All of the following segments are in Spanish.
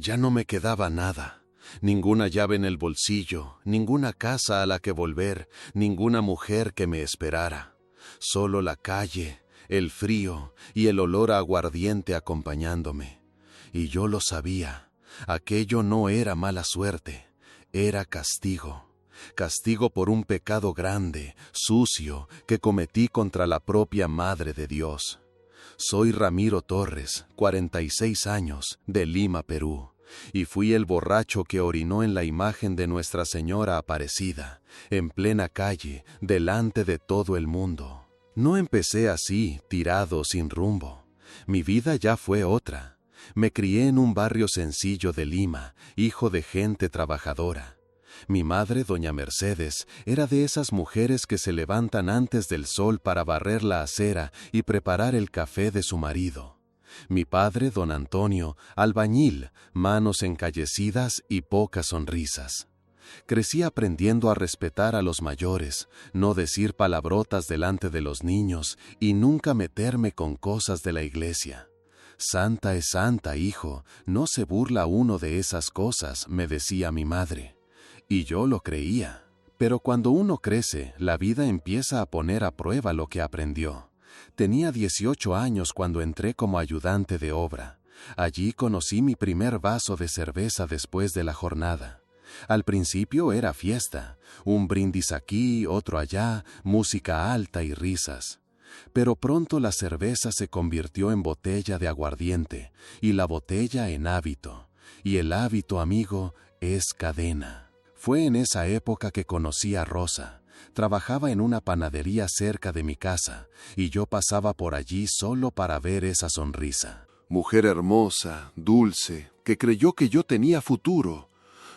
Ya no me quedaba nada, ninguna llave en el bolsillo, ninguna casa a la que volver, ninguna mujer que me esperara. Solo la calle, el frío y el olor a aguardiente acompañándome. Y yo lo sabía, aquello no era mala suerte, era castigo. Castigo por un pecado grande, sucio, que cometí contra la propia Madre de Dios. Soy Ramiro Torres, 46 años, de Lima, Perú, y fui el borracho que orinó en la imagen de Nuestra Señora Aparecida, en plena calle, delante de todo el mundo. No empecé así, tirado, sin rumbo. Mi vida ya fue otra. Me crié en un barrio sencillo de Lima, hijo de gente trabajadora. Mi madre, doña Mercedes, era de esas mujeres que se levantan antes del sol para barrer la acera y preparar el café de su marido. Mi padre, don Antonio, albañil, manos encallecidas y pocas sonrisas. Crecí aprendiendo a respetar a los mayores, no decir palabrotas delante de los niños y nunca meterme con cosas de la iglesia. Santa es santa, hijo, no se burla uno de esas cosas, me decía mi madre. Y yo lo creía. Pero cuando uno crece, la vida empieza a poner a prueba lo que aprendió. Tenía 18 años cuando entré como ayudante de obra. Allí conocí mi primer vaso de cerveza después de la jornada. Al principio era fiesta, un brindis aquí, otro allá, música alta y risas. Pero pronto la cerveza se convirtió en botella de aguardiente, y la botella en hábito. Y el hábito, amigo, es cadena. Fue en esa época que conocí a Rosa. Trabajaba en una panadería cerca de mi casa, y yo pasaba por allí solo para ver esa sonrisa. Mujer hermosa, dulce, que creyó que yo tenía futuro.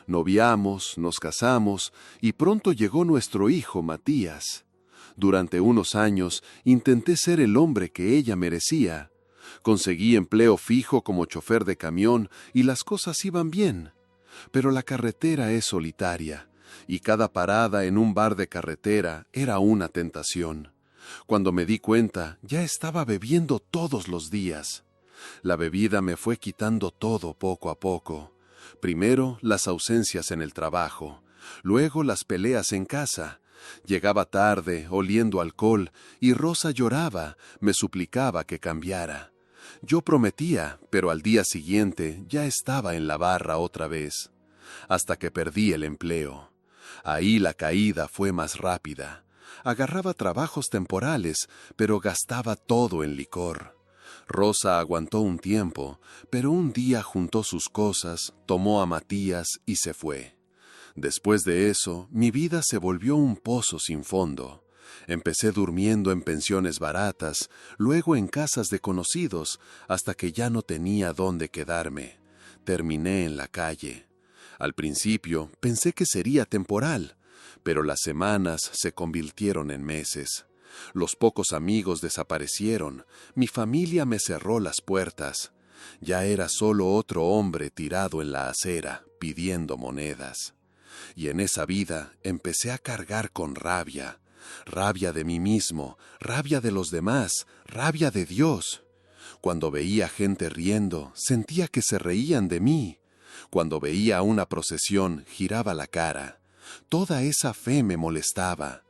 Noviamos, nos casamos, y pronto llegó nuestro hijo, Matías. Durante unos años intenté ser el hombre que ella merecía. Conseguí empleo fijo como chofer de camión y las cosas iban bien. Pero la carretera es solitaria, y cada parada en un bar de carretera era una tentación. Cuando me di cuenta, ya estaba bebiendo todos los días. La bebida me fue quitando todo poco a poco. Primero, las ausencias en el trabajo, luego las peleas en casa. Llegaba tarde, oliendo alcohol, y Rosa lloraba, me suplicaba que cambiara. Yo prometía, pero al día siguiente ya estaba en la barra otra vez, hasta que perdí el empleo. Ahí la caída fue más rápida. Agarraba trabajos temporales, pero gastaba todo en licor. Rosa aguantó un tiempo, pero un día juntó sus cosas, tomó a Matías y se fue. Después de eso, mi vida se volvió un pozo sin fondo. Empecé durmiendo en pensiones baratas, luego en casas de conocidos, hasta que ya no tenía dónde quedarme. Terminé en la calle. Al principio pensé que sería temporal, pero las semanas se convirtieron en meses. Los pocos amigos desaparecieron, mi familia me cerró las puertas. Ya era solo otro hombre tirado en la acera, pidiendo monedas. Y en esa vida empecé a cargar con rabia. Rabia de mí mismo, rabia de los demás, rabia de Dios. Cuando veía gente riendo, sentía que se reían de mí. Cuando veía una procesión, giraba la cara. Toda esa fe me molestaba.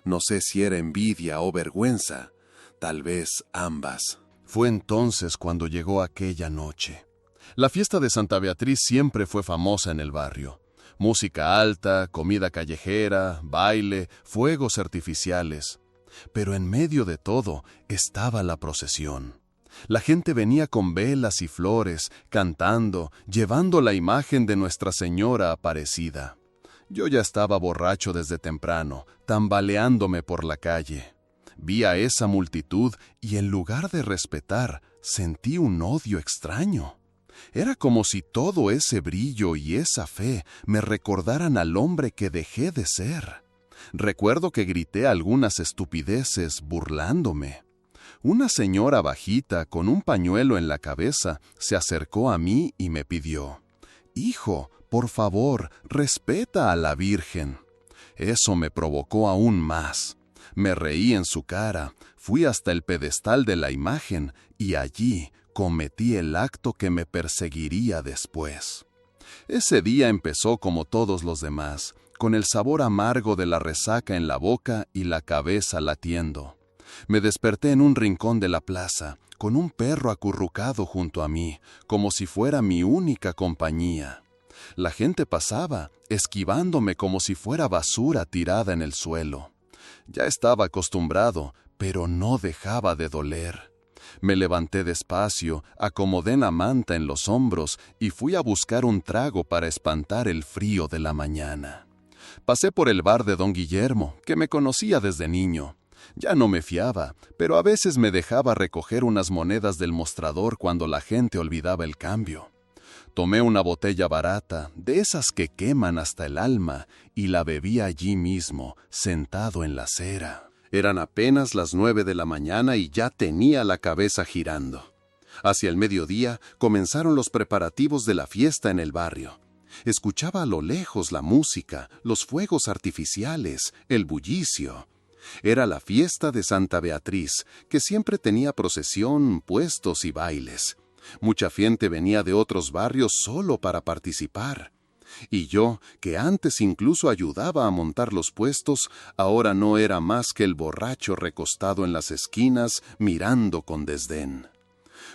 No sé si era envidia o vergüenza, tal vez ambas. Fue entonces cuando llegó aquella noche. La fiesta de Santa Beatriz siempre fue famosa en el barrio. Música alta, comida callejera, baile, fuegos artificiales. Pero en medio de todo estaba la procesión. La gente venía con velas y flores, cantando, llevando la imagen de Nuestra Señora Aparecida. Yo ya estaba borracho desde temprano, tambaleándome por la calle. Vi a esa multitud y en lugar de respetar, sentí un odio extraño. Era como si todo ese brillo y esa fe me recordaran al hombre que dejé de ser. Recuerdo que grité algunas estupideces burlándome. Una señora bajita con un pañuelo en la cabeza se acercó a mí y me pidió: «Hijo, por favor, respeta a la Virgen». Eso me provocó aún más. Me reí en su cara, fui hasta el pedestal de la imagen y allí, cometí el acto que me perseguiría después. Ese día empezó como todos los demás, con el sabor amargo de la resaca en la boca y la cabeza latiendo. Me desperté en un rincón de la plaza, con un perro acurrucado junto a mí, como si fuera mi única compañía. La gente pasaba, esquivándome como si fuera basura tirada en el suelo. Ya estaba acostumbrado, pero no dejaba de doler. Me levanté despacio, acomodé la manta en los hombros y fui a buscar un trago para espantar el frío de la mañana. Pasé por el bar de don Guillermo, que me conocía desde niño. Ya no me fiaba, pero a veces me dejaba recoger unas monedas del mostrador cuando la gente olvidaba el cambio. Tomé una botella barata, de esas que queman hasta el alma, y la bebí allí mismo, sentado en la acera. Eran apenas las 9 de la mañana y ya tenía la cabeza girando. Hacia el mediodía comenzaron los preparativos de la fiesta en el barrio. Escuchaba a lo lejos la música, los fuegos artificiales, el bullicio. Era la fiesta de Santa Beatriz, que siempre tenía procesión, puestos y bailes. Mucha gente venía de otros barrios solo para participar. Y yo, que antes incluso ayudaba a montar los puestos, ahora no era más que el borracho recostado en las esquinas, mirando con desdén.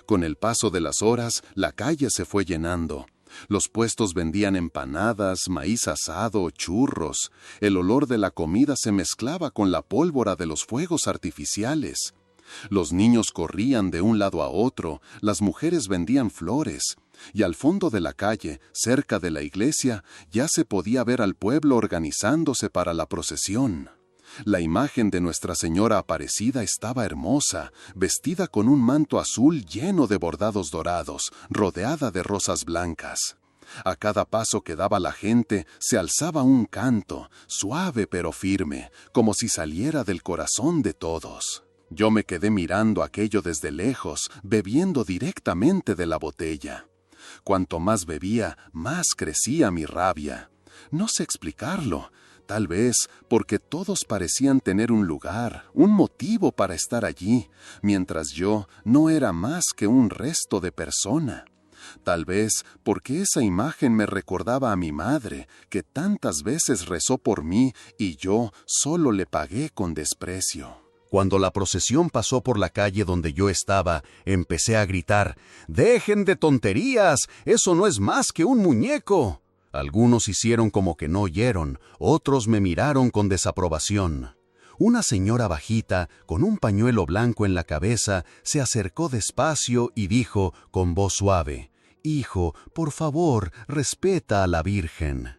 Con el paso de las horas, la calle se fue llenando. Los puestos vendían empanadas, maíz asado, churros. El olor de la comida se mezclaba con la pólvora de los fuegos artificiales. Los niños corrían de un lado a otro, las mujeres vendían flores, y al fondo de la calle, cerca de la iglesia, ya se podía ver al pueblo organizándose para la procesión. La imagen de Nuestra Señora Aparecida estaba hermosa, vestida con un manto azul lleno de bordados dorados, rodeada de rosas blancas. A cada paso que daba la gente se alzaba un canto, suave pero firme, como si saliera del corazón de todos. Yo me quedé mirando aquello desde lejos, bebiendo directamente de la botella. Cuanto más bebía, más crecía mi rabia. No sé explicarlo. Tal vez porque todos parecían tener un lugar, un motivo para estar allí, mientras yo no era más que un resto de persona. Tal vez porque esa imagen me recordaba a mi madre, que tantas veces rezó por mí y yo solo le pagué con desprecio. Cuando la procesión pasó por la calle donde yo estaba, empecé a gritar: «¡Dejen de tonterías! ¡Eso no es más que un muñeco!». Algunos hicieron como que no oyeron, otros me miraron con desaprobación. Una señora bajita, con un pañuelo blanco en la cabeza, se acercó despacio y dijo con voz suave: «Hijo, por favor, respeta a la Virgen».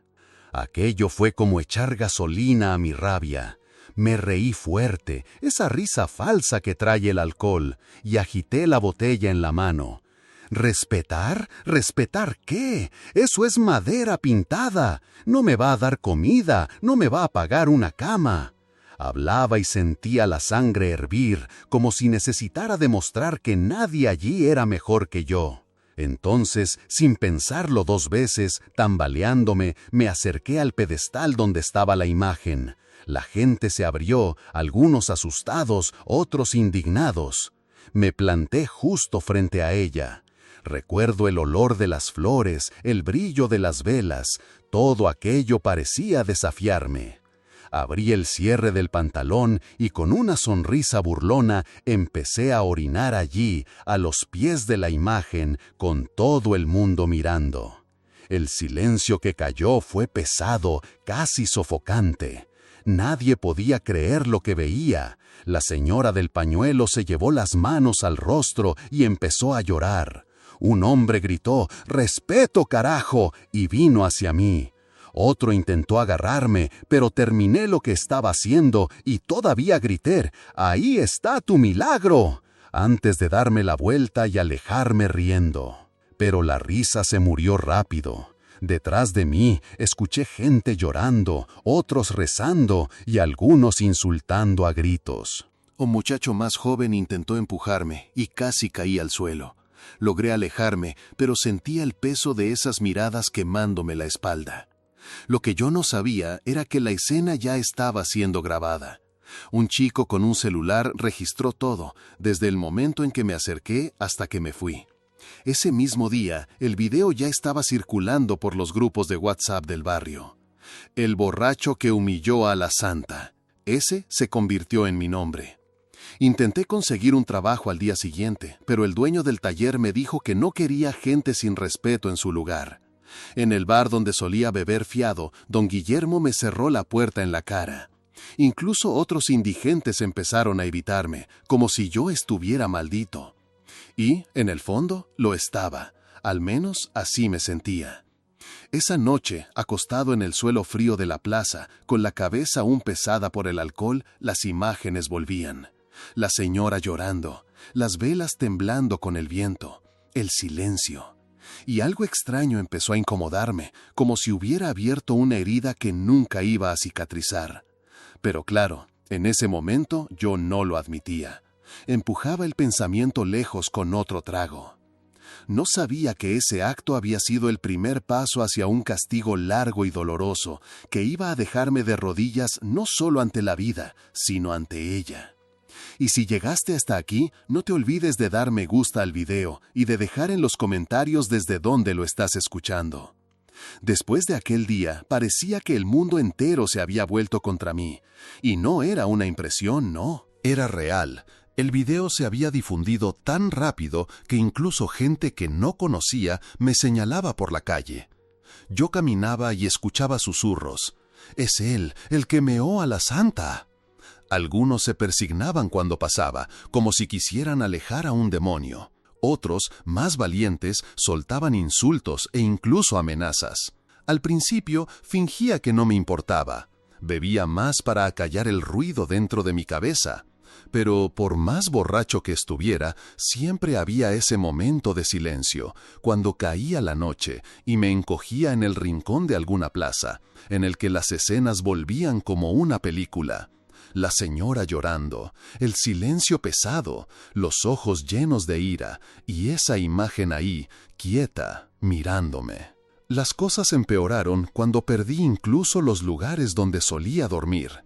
Aquello fue como echar gasolina a mi rabia. Me reí fuerte, esa risa falsa que trae el alcohol, y agité la botella en la mano. ¿Respetar? ¿Respetar qué? Eso es madera pintada. No me va a dar comida, no me va a pagar una cama. Hablaba y sentía la sangre hervir, como si necesitara demostrar que nadie allí era mejor que yo. Entonces, sin pensarlo 2 veces, tambaleándome, me acerqué al pedestal donde estaba la imagen. La gente se abrió, algunos asustados, otros indignados. Me planté justo frente a ella. Recuerdo el olor de las flores, el brillo de las velas, todo aquello parecía desafiarme. Abrí el cierre del pantalón y con una sonrisa burlona empecé a orinar allí, a los pies de la imagen, con todo el mundo mirando. El silencio que cayó fue pesado, casi sofocante. Nadie podía creer lo que veía. La señora del pañuelo se llevó las manos al rostro y empezó a llorar. Un hombre gritó: «¡Respeto, carajo!» y vino hacia mí. Otro intentó agarrarme, pero terminé lo que estaba haciendo y todavía grité: «¡Ahí está tu milagro!», antes de darme la vuelta y alejarme riendo. Pero la risa se murió rápido. Detrás de mí escuché gente llorando, otros rezando y algunos insultando a gritos. Un muchacho más joven intentó empujarme y casi caí al suelo. Logré alejarme, pero sentía el peso de esas miradas quemándome la espalda. Lo que yo no sabía era que la escena ya estaba siendo grabada. Un chico con un celular registró todo, desde el momento en que me acerqué hasta que me fui. Ese mismo día, el video ya estaba circulando por los grupos de WhatsApp del barrio. El borracho que humilló a la santa. Ese se convirtió en mi nombre. Intenté conseguir un trabajo al día siguiente, pero el dueño del taller me dijo que no quería gente sin respeto en su lugar. En el bar donde solía beber fiado, don Guillermo me cerró la puerta en la cara. Incluso otros indigentes empezaron a evitarme, como si yo estuviera maldito. Y, en el fondo, lo estaba. Al menos así me sentía. Esa noche, acostado en el suelo frío de la plaza, con la cabeza aún pesada por el alcohol, las imágenes volvían. La señora llorando, las velas temblando con el viento, el silencio. Y algo extraño empezó a incomodarme, como si hubiera abierto una herida que nunca iba a cicatrizar. Pero claro, en ese momento yo no lo admitía. Empujaba el pensamiento lejos con otro trago. No sabía que ese acto había sido el primer paso hacia un castigo largo y doloroso, que iba a dejarme de rodillas no solo ante la vida, sino ante ella. Y si llegaste hasta aquí, no te olvides de dar me gusta al video y de dejar en los comentarios desde dónde lo estás escuchando. Después de aquel día, parecía que el mundo entero se había vuelto contra mí. Y no era una impresión, no. Era real. El video se había difundido tan rápido que incluso gente que no conocía me señalaba por la calle. Yo caminaba y escuchaba susurros. «Es él, el que meó a la santa». Algunos se persignaban cuando pasaba, como si quisieran alejar a un demonio. Otros, más valientes, soltaban insultos e incluso amenazas. Al principio fingía que no me importaba. Bebía más para acallar el ruido dentro de mi cabeza. Pero por más borracho que estuviera, siempre había ese momento de silencio, cuando caía la noche y me encogía en el rincón de alguna plaza, en el que las escenas volvían como una película. La señora llorando, el silencio pesado, los ojos llenos de ira, y esa imagen ahí, quieta, mirándome. Las cosas empeoraron cuando perdí incluso los lugares donde solía dormir.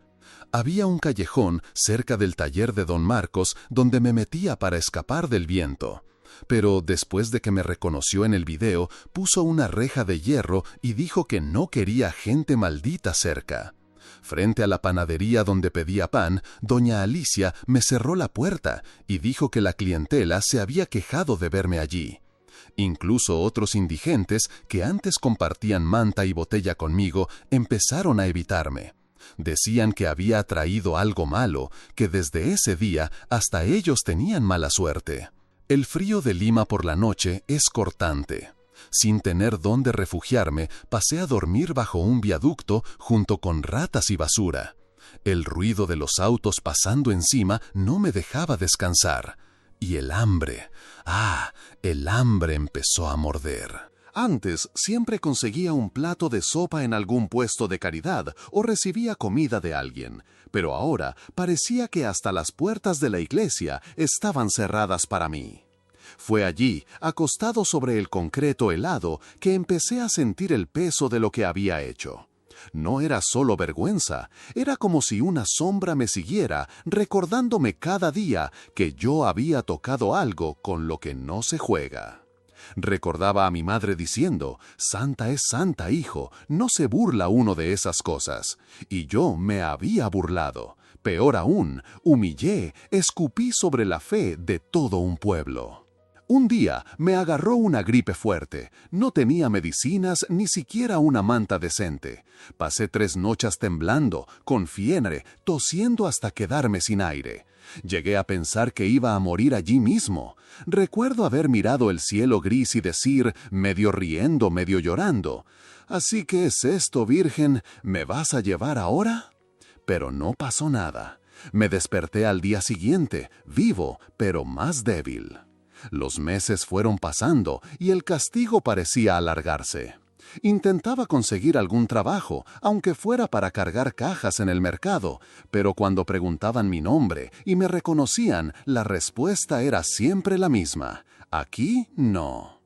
Había un callejón cerca del taller de don Marcos donde me metía para escapar del viento. Pero después de que me reconoció en el video, puso una reja de hierro y dijo que no quería gente maldita cerca. Frente a la panadería donde pedía pan, doña Alicia me cerró la puerta y dijo que la clientela se había quejado de verme allí. Incluso otros indigentes que antes compartían manta y botella conmigo empezaron a evitarme. Decían que había traído algo malo, que desde ese día hasta ellos tenían mala suerte. El frío de Lima por la noche es cortante. Sin tener dónde refugiarme, pasé a dormir bajo un viaducto junto con ratas y basura. El ruido de los autos pasando encima no me dejaba descansar. Y el hambre, el hambre empezó a morder. Antes siempre conseguía un plato de sopa en algún puesto de caridad o recibía comida de alguien, pero ahora parecía que hasta las puertas de la iglesia estaban cerradas para mí. Fue allí, acostado sobre el concreto helado, que empecé a sentir el peso de lo que había hecho. No era solo vergüenza, era como si una sombra me siguiera, recordándome cada día que yo había tocado algo con lo que no se juega. Recordaba a mi madre diciendo, «Santa es santa, hijo, no se burla uno de esas cosas». Y yo me había burlado. Peor aún, humillé, escupí sobre la fe de todo un pueblo. Un día me agarró una gripe fuerte. No tenía medicinas, ni siquiera una manta decente. Pasé 3 noches temblando, con fiebre, tosiendo hasta quedarme sin aire. Llegué a pensar que iba a morir allí mismo. Recuerdo haber mirado el cielo gris y decir, medio riendo, medio llorando, «¿Así que es esto, Virgen? ¿Me vas a llevar ahora?» Pero no pasó nada. Me desperté al día siguiente, vivo, pero más débil. Los meses fueron pasando y el castigo parecía alargarse. Intentaba conseguir algún trabajo, aunque fuera para cargar cajas en el mercado, pero cuando preguntaban mi nombre y me reconocían, la respuesta era siempre la misma: «Aquí no».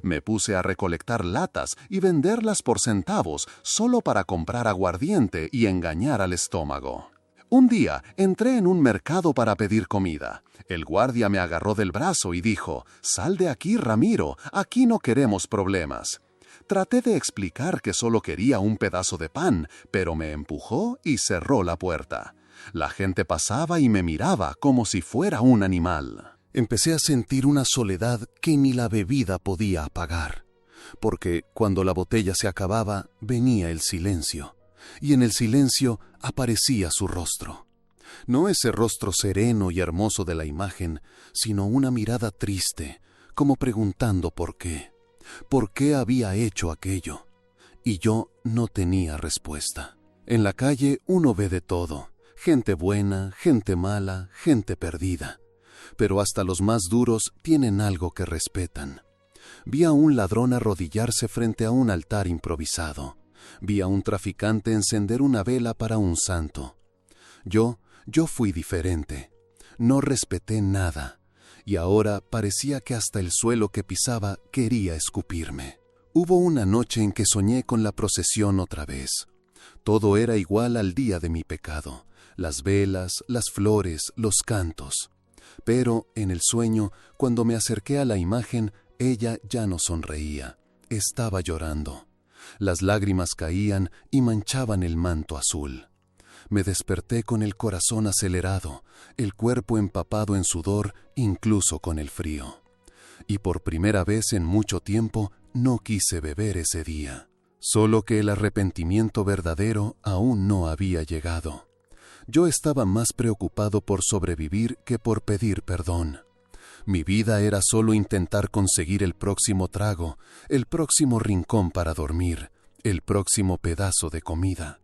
Me puse a recolectar latas y venderlas por centavos, solo para comprar aguardiente y engañar al estómago. Un día entré en un mercado para pedir comida. El guardia me agarró del brazo y dijo: «Sal de aquí, Ramiro, aquí no queremos problemas». Traté de explicar que solo quería un pedazo de pan, pero me empujó y cerró la puerta. La gente pasaba y me miraba como si fuera un animal. Empecé a sentir una soledad que ni la bebida podía apagar, porque cuando la botella se acababa, venía el silencio, y en el silencio aparecía su rostro. No ese rostro sereno y hermoso de la imagen, sino una mirada triste, como preguntando por qué. ¿Por qué había hecho aquello? Y yo no tenía respuesta. En la calle uno ve de todo: gente buena, gente mala, gente perdida. Pero hasta los más duros tienen algo que respetan. Vi a un ladrón arrodillarse frente a un altar improvisado. Vi a un traficante encender una vela para un santo. Yo fui diferente. No respeté nada. Y ahora parecía que hasta el suelo que pisaba quería escupirme. Hubo una noche en que soñé con la procesión otra vez. Todo era igual al día de mi pecado: las velas, las flores, los cantos. Pero en el sueño, cuando me acerqué a la imagen, ella ya no sonreía. Estaba llorando. Las lágrimas caían y manchaban el manto azul. Me desperté con el corazón acelerado, el cuerpo empapado en sudor, incluso con el frío. Y por primera vez en mucho tiempo no quise beber ese día. Solo que el arrepentimiento verdadero aún no había llegado. Yo estaba más preocupado por sobrevivir que por pedir perdón. Mi vida era solo intentar conseguir el próximo trago, el próximo rincón para dormir, el próximo pedazo de comida.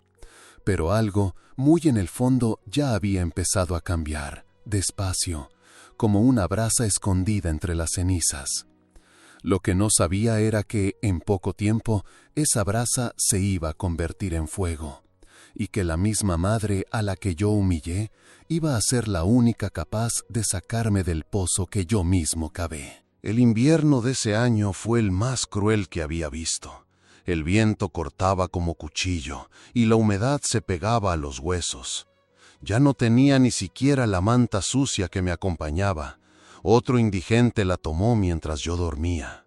Pero algo, muy en el fondo, ya había empezado a cambiar, despacio, como una brasa escondida entre las cenizas. Lo que no sabía era que, en poco tiempo, esa brasa se iba a convertir en fuego, y que la misma madre a la que yo humillé iba a ser la única capaz de sacarme del pozo que yo mismo cavé. El invierno de ese año fue el más cruel que había visto. El viento cortaba como cuchillo y la humedad se pegaba a los huesos. Ya no tenía ni siquiera la manta sucia que me acompañaba. Otro indigente la tomó mientras yo dormía.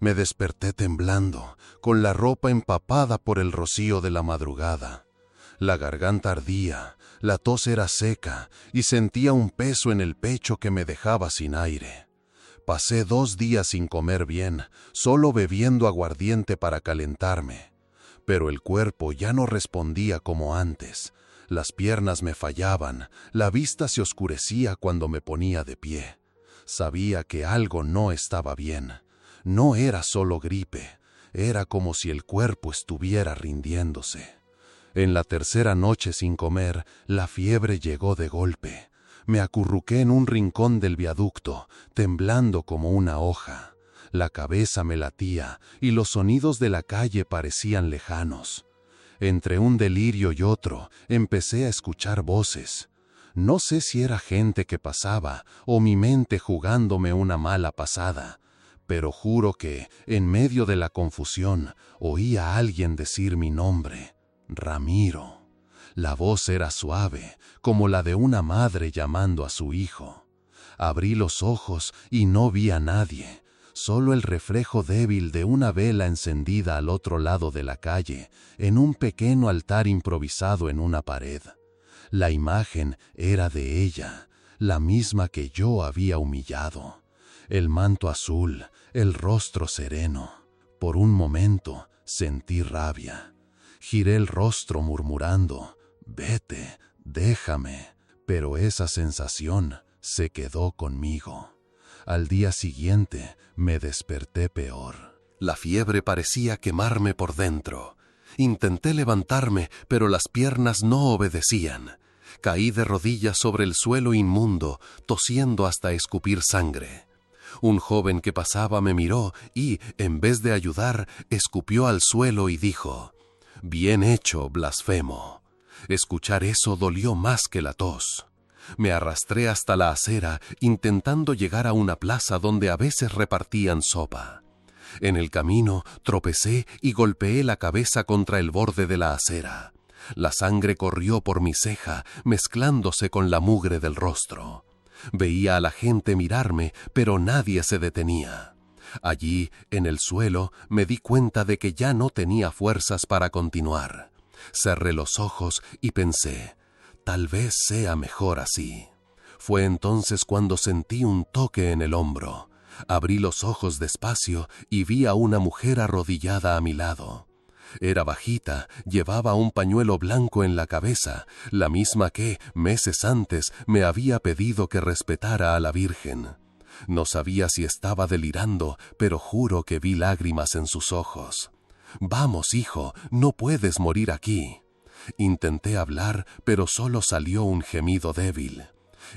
Me desperté temblando, con la ropa empapada por el rocío de la madrugada. La garganta ardía, la tos era seca y sentía un peso en el pecho que me dejaba sin aire. Pasé 2 días sin comer bien, solo bebiendo aguardiente para calentarme. Pero el cuerpo ya no respondía como antes. Las piernas me fallaban, la vista se oscurecía cuando me ponía de pie. Sabía que algo no estaba bien. No era solo gripe, era como si el cuerpo estuviera rindiéndose. En la tercera noche sin comer, la fiebre llegó de golpe. Me acurruqué en un rincón del viaducto, temblando como una hoja. La cabeza me latía y los sonidos de la calle parecían lejanos. Entre un delirio y otro, empecé a escuchar voces. No sé si era gente que pasaba o mi mente jugándome una mala pasada, pero juro que, en medio de la confusión, oí a alguien decir mi nombre: Ramiro. La voz era suave, como la de una madre llamando a su hijo. Abrí los ojos y no vi a nadie, solo el reflejo débil de una vela encendida al otro lado de la calle, en un pequeño altar improvisado en una pared. La imagen era de ella, la misma que yo había humillado. El manto azul, el rostro sereno. Por un momento sentí rabia. Giré el rostro murmurando: «Vete, déjame», pero esa sensación se quedó conmigo. Al día siguiente me desperté peor. La fiebre parecía quemarme por dentro. Intenté levantarme, pero las piernas no obedecían. Caí de rodillas sobre el suelo inmundo, tosiendo hasta escupir sangre. Un joven que pasaba me miró y, en vez de ayudar, escupió al suelo y dijo: «Bien hecho, blasfemo». Escuchar eso dolió más que la tos. Me arrastré hasta la acera, intentando llegar a una plaza donde a veces repartían sopa. En el camino tropecé y golpeé la cabeza contra el borde de la acera. La sangre corrió por mi ceja, mezclándose con la mugre del rostro. Veía a la gente mirarme, pero nadie se detenía. Allí, en el suelo, me di cuenta de que ya no tenía fuerzas para continuar. Cerré los ojos y pensé, tal vez sea mejor así. Fue entonces cuando sentí un toque en el hombro. Abrí los ojos despacio y vi a una mujer arrodillada a mi lado. Era bajita, llevaba un pañuelo blanco en la cabeza, la misma que, meses antes, me había pedido que respetara a la Virgen. No sabía si estaba delirando, pero juro que vi lágrimas en sus ojos. «Vamos, hijo, no puedes morir aquí». Intenté hablar, pero solo salió un gemido débil.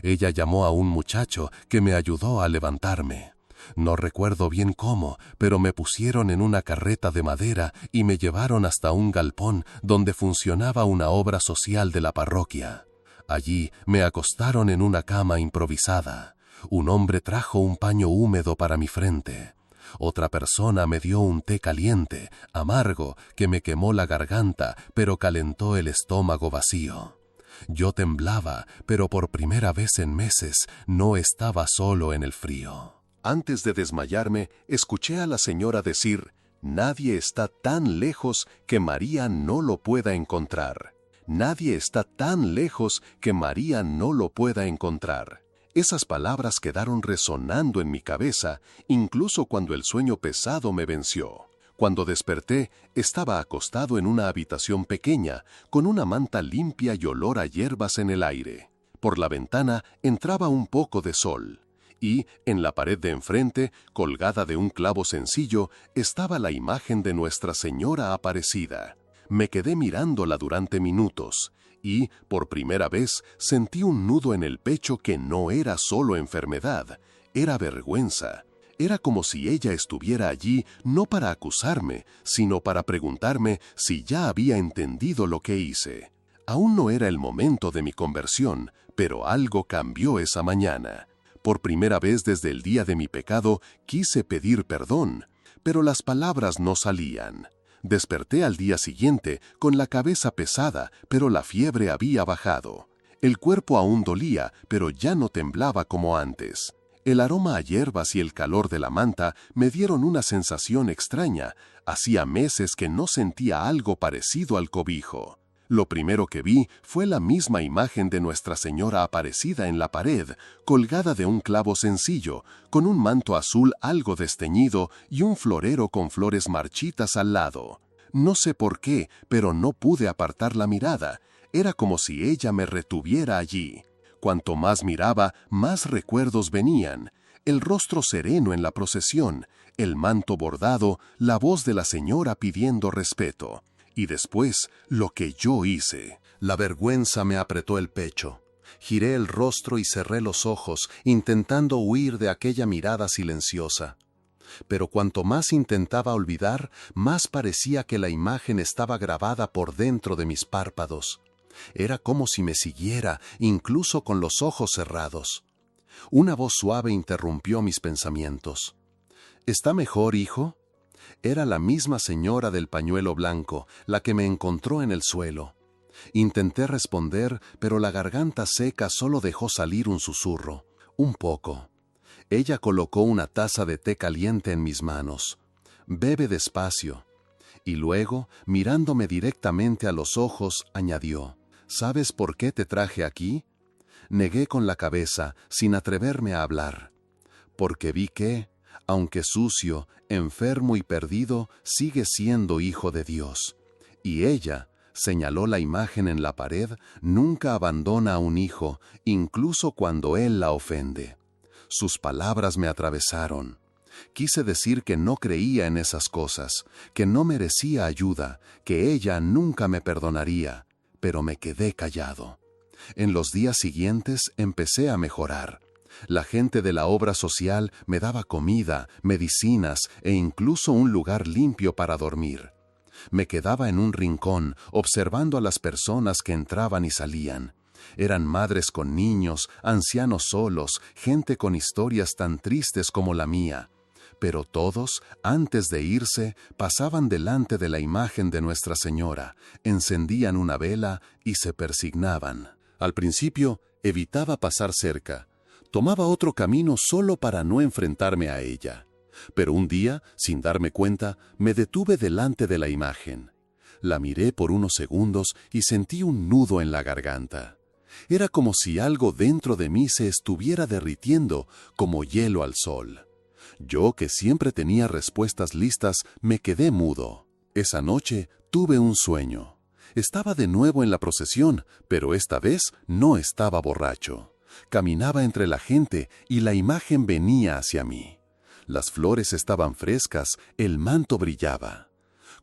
Ella llamó a un muchacho que me ayudó a levantarme. No recuerdo bien cómo, pero me pusieron en una carreta de madera y me llevaron hasta un galpón donde funcionaba una obra social de la parroquia. Allí me acostaron en una cama improvisada. Un hombre trajo un paño húmedo para mi frente. Otra persona me dio un té caliente, amargo, que me quemó la garganta, pero calentó el estómago vacío. Yo temblaba, pero por primera vez en meses no estaba solo en el frío. Antes de desmayarme, escuché a la señora decir, «Nadie está tan lejos que María no lo pueda encontrar. Nadie está tan lejos que María no lo pueda encontrar». Esas palabras quedaron resonando en mi cabeza, incluso cuando el sueño pesado me venció. Cuando desperté, estaba acostado en una habitación pequeña, con una manta limpia y olor a hierbas en el aire. Por la ventana entraba un poco de sol. Y, en la pared de enfrente, colgada de un clavo sencillo, estaba la imagen de Nuestra Señora Aparecida. Me quedé mirándola durante minutos, y, por primera vez, sentí un nudo en el pecho que no era solo enfermedad, era vergüenza. Era como si ella estuviera allí no para acusarme, sino para preguntarme si ya había entendido lo que hice. Aún no era el momento de mi conversión, pero algo cambió esa mañana. Por primera vez desde el día de mi pecado, quise pedir perdón, pero las palabras no salían. Desperté al día siguiente con la cabeza pesada, pero la fiebre había bajado. El cuerpo aún dolía, pero ya no temblaba como antes. El aroma a hierbas y el calor de la manta me dieron una sensación extraña. Hacía meses que no sentía algo parecido al cobijo. Lo primero que vi fue la misma imagen de Nuestra Señora Aparecida en la pared, colgada de un clavo sencillo, con un manto azul algo desteñido y un florero con flores marchitas al lado. No sé por qué, pero no pude apartar la mirada. Era como si ella me retuviera allí. Cuanto más miraba, más recuerdos venían. El rostro sereno en la procesión, el manto bordado, la voz de la señora pidiendo respeto. Y después, lo que yo hice. La vergüenza me apretó el pecho. Giré el rostro y cerré los ojos, intentando huir de aquella mirada silenciosa. Pero cuanto más intentaba olvidar, más parecía que la imagen estaba grabada por dentro de mis párpados. Era como si me siguiera, incluso con los ojos cerrados. Una voz suave interrumpió mis pensamientos. «¿Está mejor, hijo?» Era la misma señora del pañuelo blanco, la que me encontró en el suelo. Intenté responder, pero la garganta seca solo dejó salir un susurro. «Un poco». Ella colocó una taza de té caliente en mis manos. «Bebe despacio». Y luego, mirándome directamente a los ojos, añadió, «¿Sabes por qué te traje aquí?» Negué con la cabeza, sin atreverme a hablar. «Porque vi que, aunque sucio, enfermo y perdido, sigue siendo hijo de Dios. Y ella», señaló la imagen en la pared, «nunca abandona a un hijo, incluso cuando él la ofende». Sus palabras me atravesaron. Quise decir que no creía en esas cosas, que no merecía ayuda, que ella nunca me perdonaría, pero me quedé callado. En los días siguientes empecé a mejorar. La gente de la obra social me daba comida, medicinas e incluso un lugar limpio para dormir. Me quedaba en un rincón, observando a las personas que entraban y salían. Eran madres con niños, ancianos solos, gente con historias tan tristes como la mía. pero todos, antes de irse, pasaban delante de la imagen de Nuestra Señora, encendían una vela y se persignaban. Al principio, evitaba pasar cerca. Tomaba otro camino solo para no enfrentarme a ella. Pero un día, sin darme cuenta, me detuve delante de la imagen. La miré por unos segundos y sentí un nudo en la garganta. Era como si algo dentro de mí se estuviera derritiendo como hielo al sol. Yo, que siempre tenía respuestas listas, me quedé mudo. Esa noche tuve un sueño. Estaba de nuevo en la procesión, pero esta vez no estaba borracho. Caminaba entre la gente y la imagen venía hacia mí. Las flores estaban frescas, el manto brillaba.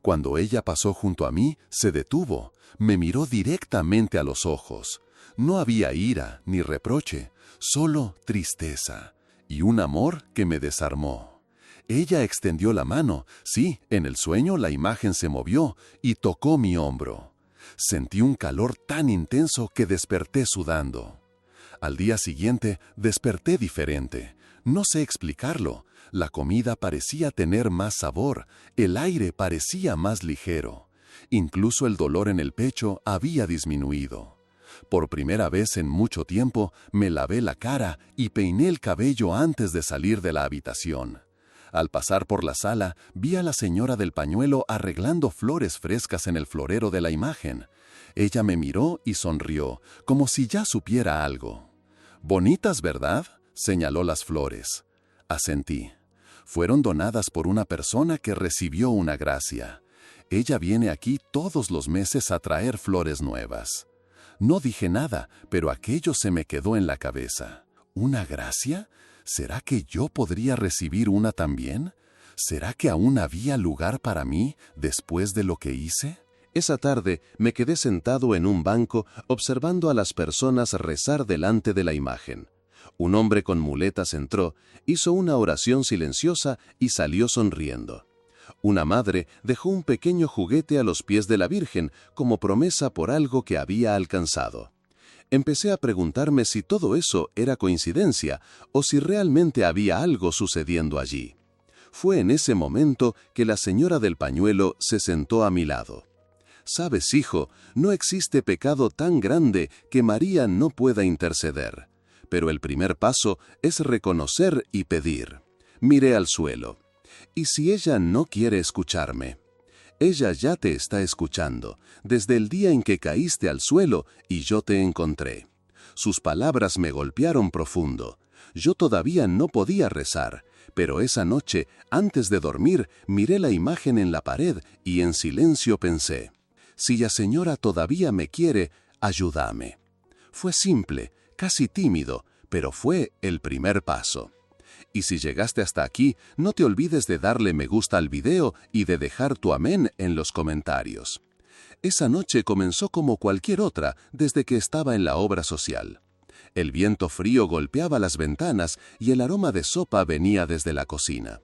Cuando ella pasó junto a mí, se detuvo, me miró directamente a los ojos. No había ira ni reproche, solo tristeza y un amor que me desarmó. Ella extendió la mano, sí, en el sueño la imagen se movió y tocó mi hombro. Sentí un calor tan intenso que desperté sudando. Al día siguiente desperté diferente. No sé explicarlo. La comida parecía tener más sabor, el aire parecía más ligero. Incluso el dolor en el pecho había disminuido. Por primera vez en mucho tiempo me lavé la cara y peiné el cabello antes de salir de la habitación. Al pasar por la sala, vi a la señora del pañuelo arreglando flores frescas en el florero de la imagen. Ella me miró y sonrió, como si ya supiera algo. «Bonitas, ¿verdad?», señaló las flores. Asentí. Fueron donadas por una persona que recibió una gracia. Ella viene aquí todos los meses a traer flores nuevas. No dije nada, pero aquello se me quedó en la cabeza. ¿Una gracia? ¿Será que yo podría recibir una también? ¿Será que aún había lugar para mí después de lo que hice? Esa tarde me quedé sentado en un banco observando a las personas rezar delante de la imagen. Un hombre con muletas entró, hizo una oración silenciosa y salió sonriendo. Una madre dejó un pequeño juguete a los pies de la Virgen como promesa por algo que había alcanzado. Empecé a preguntarme si todo eso era coincidencia o si realmente había algo sucediendo allí. Fue en ese momento que la señora del pañuelo se sentó a mi lado. «Sabes, hijo, no existe pecado tan grande que María no pueda interceder. Pero el primer paso es reconocer y pedir». Miré al suelo. ¿Y si ella no quiere escucharme? Ella ya te está escuchando, desde el día en que caíste al suelo y yo te encontré. Sus palabras me golpearon profundo. Yo todavía no podía rezar, pero esa noche, antes de dormir, miré la imagen en la pared y en silencio pensé: si la señora todavía me quiere, ayúdame. Fue simple, casi tímido, pero fue el primer paso. Y si llegaste hasta aquí, no te olvides de darle me gusta al video y de dejar tu amén en los comentarios. Esa noche comenzó como cualquier otra desde que estaba en la obra social. El viento frío golpeaba las ventanas y el aroma de sopa venía desde la cocina.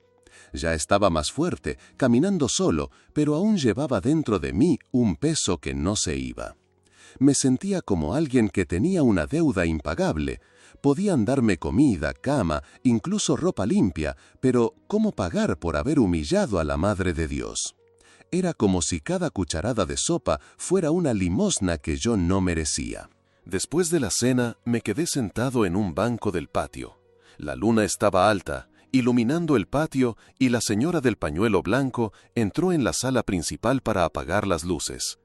Ya estaba más fuerte, caminando solo, pero aún llevaba dentro de mí un peso que no se iba. Me sentía como alguien que tenía una deuda impagable. Podían darme comida, cama, incluso ropa limpia, pero ¿cómo pagar por haber humillado a la Madre de Dios? Era como si cada cucharada de sopa fuera una limosna que yo no merecía. Después de la cena, me quedé sentado en un banco del patio. La luna estaba alta, iluminando el patio, y la señora del pañuelo blanco entró en la sala principal para apagar las luces.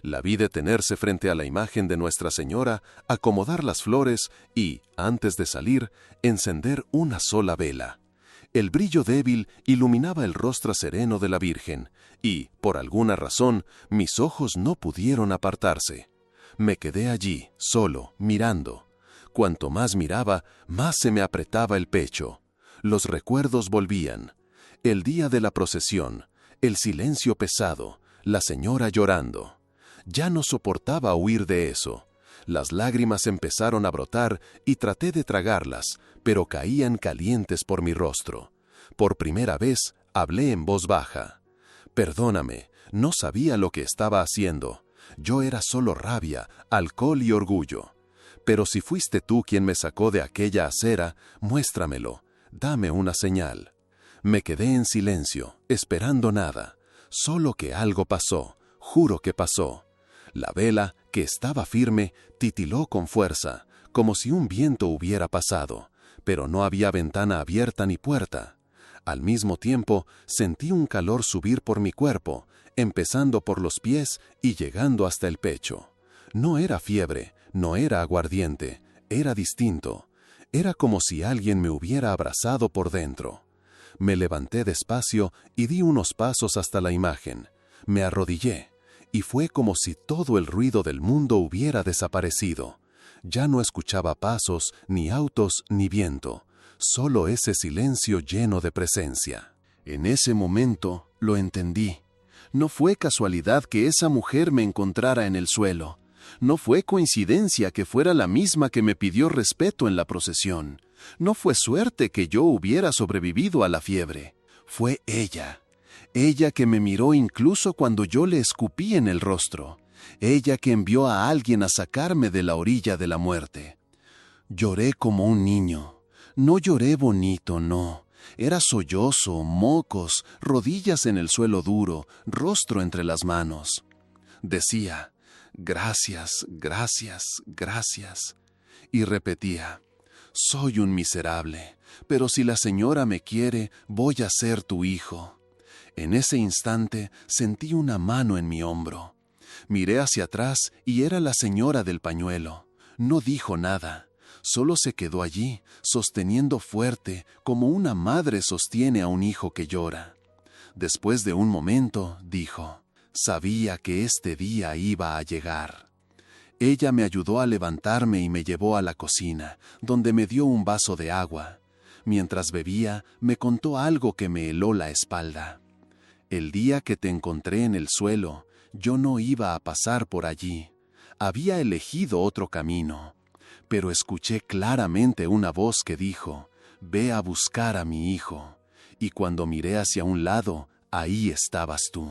La vi detenerse frente a la imagen de Nuestra Señora, acomodar las flores y, antes de salir, encender una sola vela. El brillo débil iluminaba el rostro sereno de la Virgen y, por alguna razón, mis ojos no pudieron apartarse. Me quedé allí, solo, mirando. Cuanto más miraba, más se me apretaba el pecho. Los recuerdos volvían. El día de la procesión, el silencio pesado, la señora llorando. Ya no soportaba huir de eso. Las lágrimas empezaron a brotar y traté de tragarlas, pero caían calientes por mi rostro. Por primera vez hablé en voz baja. «Perdóname, no sabía lo que estaba haciendo. Yo era solo rabia, alcohol y orgullo. Pero si fuiste tú quien me sacó de aquella acera, muéstramelo. Dame una señal». Me quedé en silencio, esperando nada. Solo que algo pasó, juro que pasó. La vela, que estaba firme, titiló con fuerza, como si un viento hubiera pasado, pero no había ventana abierta ni puerta. Al mismo tiempo, sentí un calor subir por mi cuerpo, empezando por los pies y llegando hasta el pecho. No era fiebre, no era aguardiente, era distinto. Era como si alguien me hubiera abrazado por dentro. Me levanté despacio y di unos pasos hasta la imagen. Me arrodillé, y fue como si todo el ruido del mundo hubiera desaparecido. Ya no escuchaba pasos, ni autos, ni viento, solo ese silencio lleno de presencia. En ese momento lo entendí. No fue casualidad que esa mujer me encontrara en el suelo. No fue coincidencia que fuera la misma que me pidió respeto en la procesión. No fue suerte que yo hubiera sobrevivido a la fiebre. Fue ella. Ella que me miró incluso cuando yo le escupí en el rostro. Ella que envió a alguien a sacarme de la orilla de la muerte. Lloré como un niño. No lloré bonito, no. Era sollozo, mocos, rodillas en el suelo duro, rostro entre las manos. Decía, gracias, gracias, gracias. Y repetía, soy un miserable, pero si la señora me quiere, voy a ser tu hijo. En ese instante sentí una mano en mi hombro. Miré hacia atrás y era la señora del pañuelo. No dijo nada. Solo se quedó allí, sosteniendo fuerte, como una madre sostiene a un hijo que llora. Después de un momento, dijo, sabía que este día iba a llegar. Ella me ayudó a levantarme y me llevó a la cocina, donde me dio un vaso de agua. Mientras bebía, me contó algo que me heló la espalda. El día que te encontré en el suelo, yo no iba a pasar por allí. Había elegido otro camino. Pero escuché claramente una voz que dijo, ve a buscar a mi hijo. Y cuando miré hacia un lado, ahí estabas tú.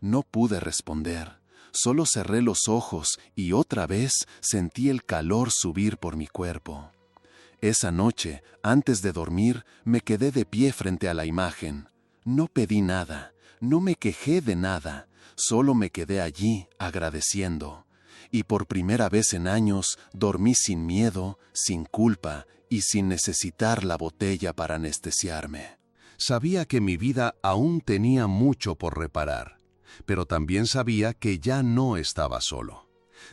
No pude responder, solo cerré los ojos y otra vez sentí el calor subir por mi cuerpo. Esa noche, antes de dormir, me quedé de pie frente a la imagen. No pedí nada, no me quejé de nada, solo me quedé allí agradeciendo. Y por primera vez en años dormí sin miedo, sin culpa y sin necesitar la botella para anestesiarme. Sabía que mi vida aún tenía mucho por reparar, pero también sabía que ya no estaba solo.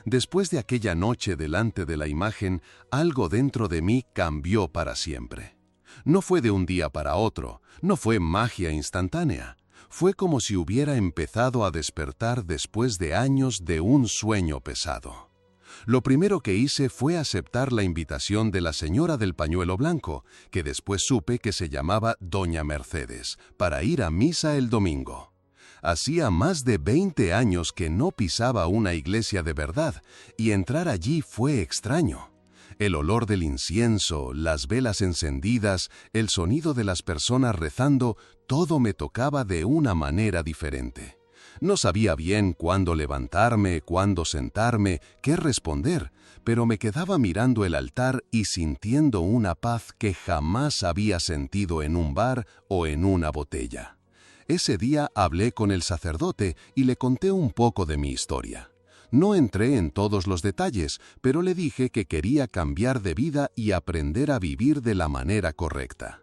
Después de aquella noche delante de la imagen, algo dentro de mí cambió para siempre. No fue de un día para otro, no fue magia instantánea. Fue como si hubiera empezado a despertar después de años de un sueño pesado. Lo primero que hice fue aceptar la invitación de la señora del pañuelo blanco, que después supe que se llamaba Doña Mercedes, para ir a misa el domingo. Hacía más de 20 años que no pisaba una iglesia de verdad, y entrar allí fue extraño. El olor del incienso, las velas encendidas, el sonido de las personas rezando, todo me tocaba de una manera diferente. No sabía bien cuándo levantarme, cuándo sentarme, qué responder, pero me quedaba mirando el altar y sintiendo una paz que jamás había sentido en un bar o en una botella. Ese día hablé con el sacerdote y le conté un poco de mi historia. No entré en todos los detalles, pero le dije que quería cambiar de vida y aprender a vivir de la manera correcta.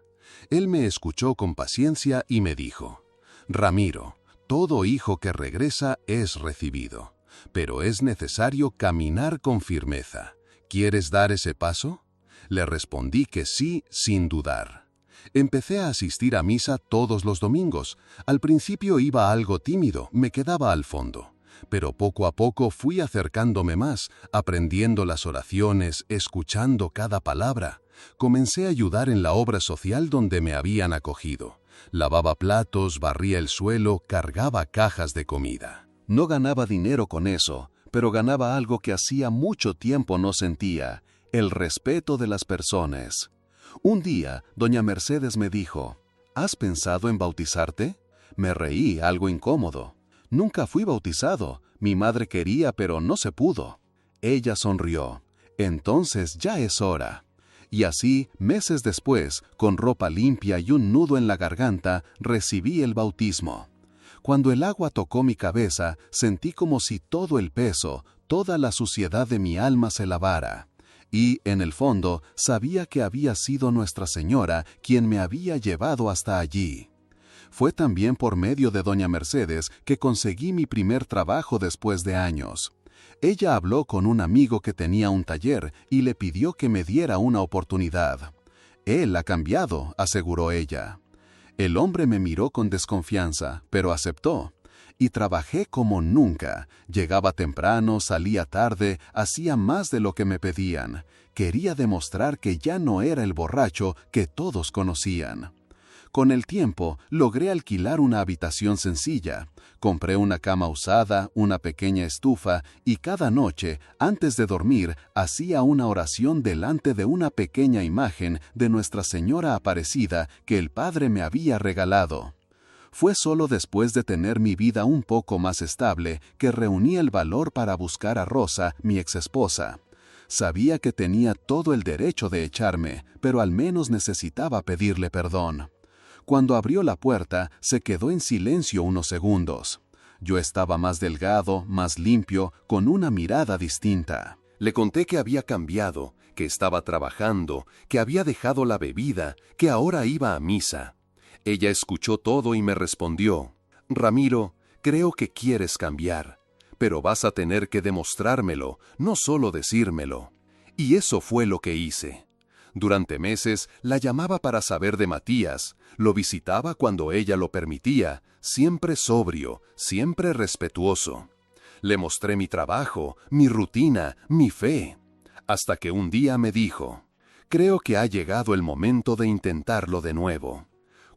Él me escuchó con paciencia y me dijo, Ramiro, todo hijo que regresa es recibido, pero es necesario caminar con firmeza. ¿Quieres dar ese paso? Le respondí que sí, sin dudar. Empecé a asistir a misa todos los domingos. Al principio iba algo tímido, me quedaba al fondo. Pero poco a poco fui acercándome más, aprendiendo las oraciones, escuchando cada palabra. Comencé a ayudar en la obra social donde me habían acogido. Lavaba platos, barría el suelo, cargaba cajas de comida. No ganaba dinero con eso, pero ganaba algo que hacía mucho tiempo no sentía, el respeto de las personas. Un día, doña Mercedes me dijo, ¿has pensado en bautizarte? Me reí, algo incómodo. Nunca fui bautizado. Mi madre quería, pero no se pudo. Ella sonrió. Entonces ya es hora. Y así, meses después, con ropa limpia y un nudo en la garganta, recibí el bautismo. Cuando el agua tocó mi cabeza, sentí como si todo el peso, toda la suciedad de mi alma se lavara. Y, en el fondo, sabía que había sido Nuestra Señora quien me había llevado hasta allí. Fue también por medio de doña Mercedes que conseguí mi primer trabajo después de años. Ella habló con un amigo que tenía un taller y le pidió que me diera una oportunidad. Él ha cambiado, aseguró ella. El hombre me miró con desconfianza, pero aceptó. Y trabajé como nunca. Llegaba temprano, salía tarde, hacía más de lo que me pedían. Quería demostrar que ya no era el borracho que todos conocían. Con el tiempo, logré alquilar una habitación sencilla. Compré una cama usada, una pequeña estufa, y cada noche, antes de dormir, hacía una oración delante de una pequeña imagen de Nuestra Señora Aparecida que el Padre me había regalado. Fue solo después de tener mi vida un poco más estable que reuní el valor para buscar a Rosa, mi exesposa. Sabía que tenía todo el derecho de echarme, pero al menos necesitaba pedirle perdón. Cuando abrió la puerta, se quedó en silencio unos segundos. Yo estaba más delgado, más limpio, con una mirada distinta. Le conté que había cambiado, que estaba trabajando, que había dejado la bebida, que ahora iba a misa. Ella escuchó todo y me respondió: «Ramiro, creo que quieres cambiar, pero vas a tener que demostrármelo, no solo decírmelo». Y eso fue lo que hice. Durante meses la llamaba para saber de Matías, lo visitaba cuando ella lo permitía, siempre sobrio, siempre respetuoso. Le mostré mi trabajo, mi rutina, mi fe. Hasta que un día me dijo: «Creo que ha llegado el momento de intentarlo de nuevo».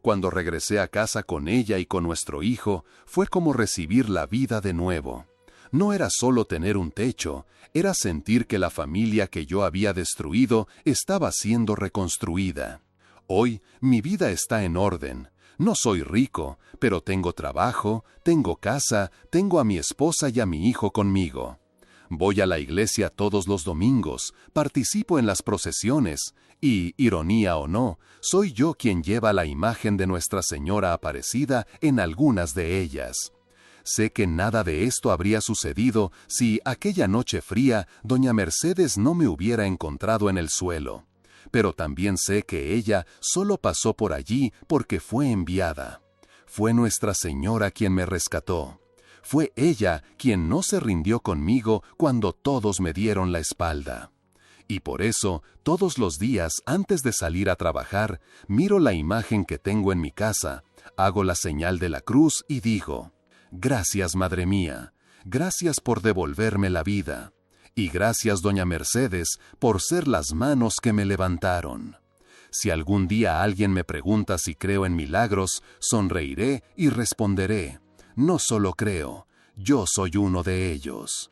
Cuando regresé a casa con ella y con nuestro hijo, fue como recibir la vida de nuevo. No era solo tener un techo, era sentir que la familia que yo había destruido estaba siendo reconstruida. Hoy mi vida está en orden. No soy rico, pero tengo trabajo, tengo casa, tengo a mi esposa y a mi hijo conmigo. Voy a la iglesia todos los domingos, participo en las procesiones y, ironía o no, soy yo quien lleva la imagen de Nuestra Señora Aparecida en algunas de ellas. Sé que nada de esto habría sucedido si aquella noche fría doña Mercedes no me hubiera encontrado en el suelo. Pero también sé que ella solo pasó por allí porque fue enviada. Fue Nuestra Señora quien me rescató. Fue ella quien no se rindió conmigo cuando todos me dieron la espalda. Y por eso, todos los días antes de salir a trabajar, miro la imagen que tengo en mi casa, hago la señal de la cruz y digo: «Gracias, Madre mía, gracias por devolverme la vida. Y gracias, doña Mercedes, por ser las manos que me levantaron». Si algún día alguien me pregunta si creo en milagros, sonreiré y responderé: «No solo creo, yo soy uno de ellos».